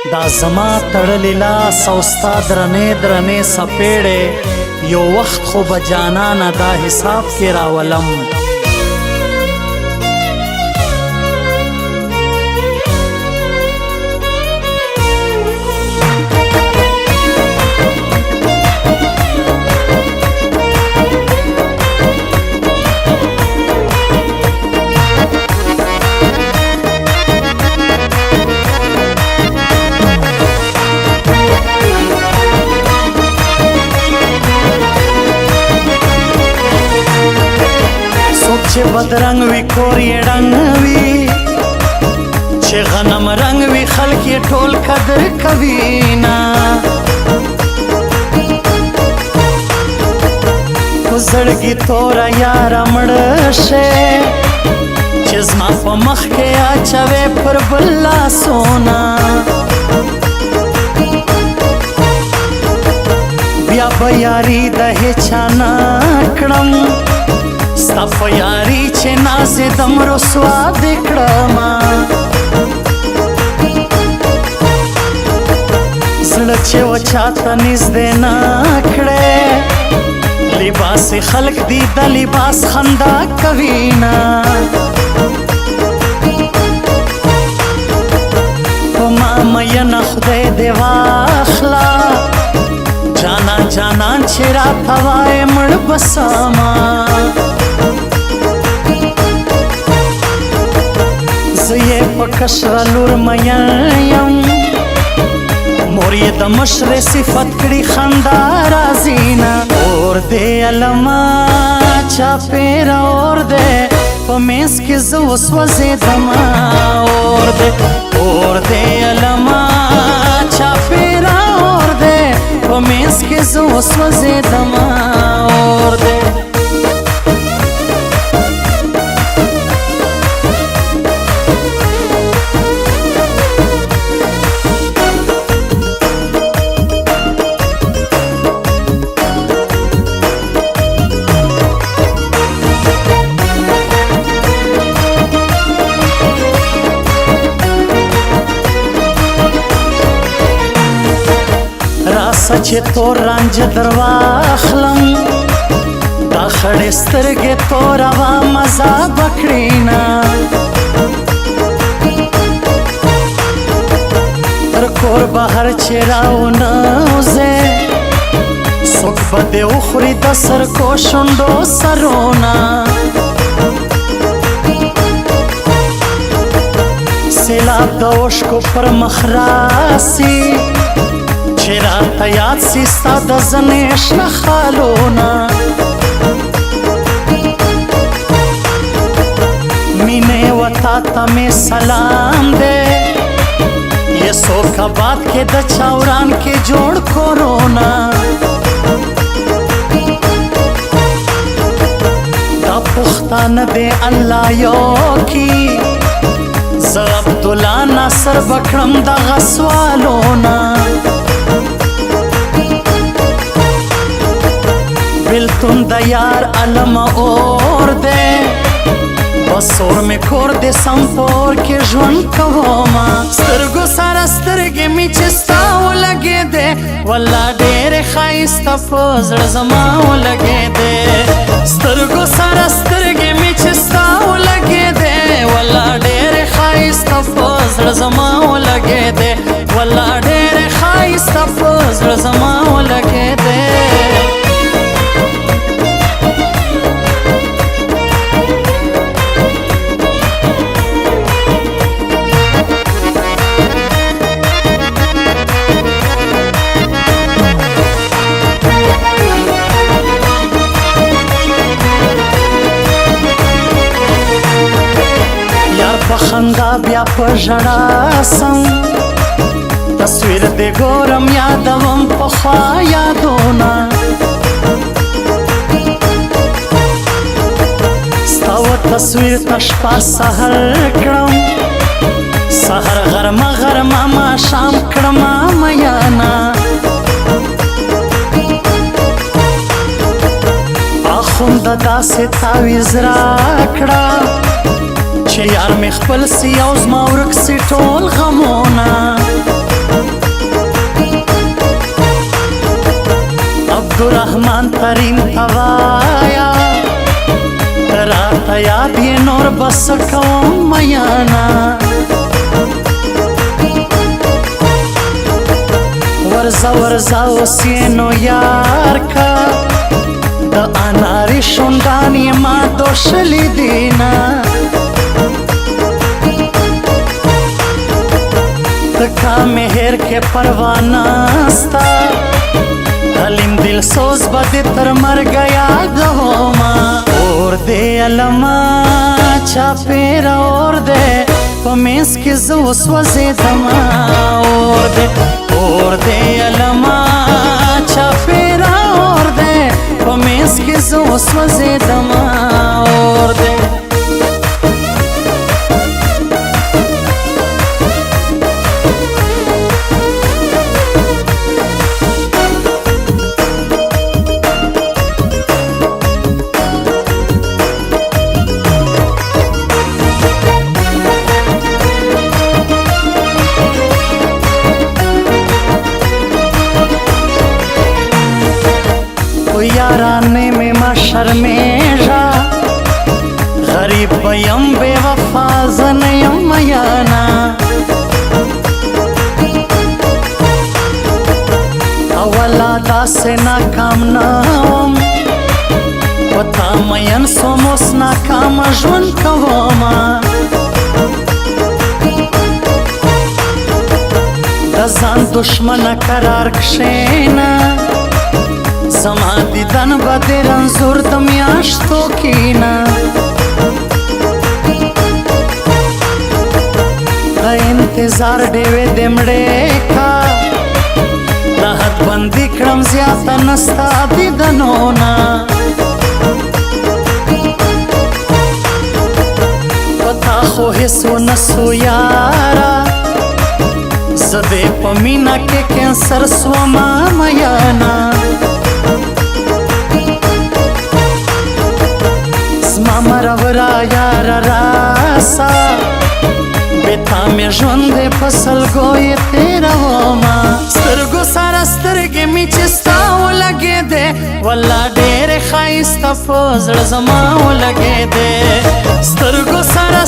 دا زما تړلی لاس او ستا درنې درنې څپېړې یو وخت خو به جانانه دا حساب کې راولم چې بدرنګ وي کور یې ړنګ وي چې غنم رنګ وي خلک یې ټول قدر کوي نه په زړګي توره یاره مړه شې چې زما په مخ کې اچوې پر بل لاسونه بیا به یاري د هیچا نه کړم ستا په یاري چې نازېدم رسوا دې کړمه زړه چې و چاته نږدې نه کړې لباس خلق دي د لباس خندا کوي نه په ما مینه خدای دې واخله جانا جانان چې راته وایې مړ بسما زه یې په کشره لور مین یم مور یې د مشرې صفت کړي خندا راځي نه اور دې علما چاپېره اور دې په منځ کې زه وسوځېدمه اور دې علما چاپېره اور دې په منځ کې زه وسوځېدمه اور دې چې تور رنج در واخلم دا خړې سترګې توروه مزه به کړي نه تر کور بهر چې راونوځې څوک به دې وخوري د سرکو شونډو سرونه سیلاب د اوښکو پر مخ راسي چې راته یاد سي ستا د زنې شنه خالونه مینې وتا ته مې سلام دی یسوکاباد کې د چاوران کې جوړ کورونه دا پښتانه دی الله یو کی زه عبدالله ناصر بکړم دغه سوالونه بلتون د یار علم اور دے بس اور میں کور دے سمپور کے ژوند کوما سترګو سره سترګې مې چې ستا ولګېدې والله ډېرې ښایسته په زړه زما ولګېدې سترګو سره سترګې مې چې ستا ولګېدې والله ډېرې ښایسته په زړه زما ولګېدې والله ډېرې ښایسته په زړه زما ولګېدې خندا بیا په ژړا سم تصویر دې ګورم یادوم پخوا یادونه ستا و تصویر ته شپه سحر کړم سحر غرمه غرمه ماښام کړمه میانه اخونده داسې تعویض راکړه چې یار مې خپل سی او زما ورک سی ټول غمونه ارمان ترین توایا راته یاد یې نور بس کوم میانا ورځه ورځه اوس یې نو یار کا د انارې شونډان یې ما دوشلې دینا تکا مهر کې پروانه ستا حلیم دل سوز بده تر مرګ یادوما اور دې علما چاپېره اور دې په منځ کې زه وسوځېدمه اور دې علما چاپېره اور دې په منځ کې زه وسوځېدمه اور دې याराने में माँ शर्मेजा गरीब बयम बेवफा ज़नयम मयाना अवला दा से नाकाम नाम पता मयन सोमोस नाकाम जुन कवमा दजान दुश्मन करार कशेना زما دیدن به د رنځور د میاشتو کینا د انتظار ډېوې د مړې کا د حد بندي کړم زیاته نستا دیدنونه پتا خو هېڅ ونه سو یاره زه دې په مینه کې کینسر سومه میانه مرورا یار راسا بیتا می ژوند په سلګو تیروما سترګو سره سترګې می چې ستا ولګېدې والله ډېرې ښایسته په زړه زما ولګېدې سترګو سره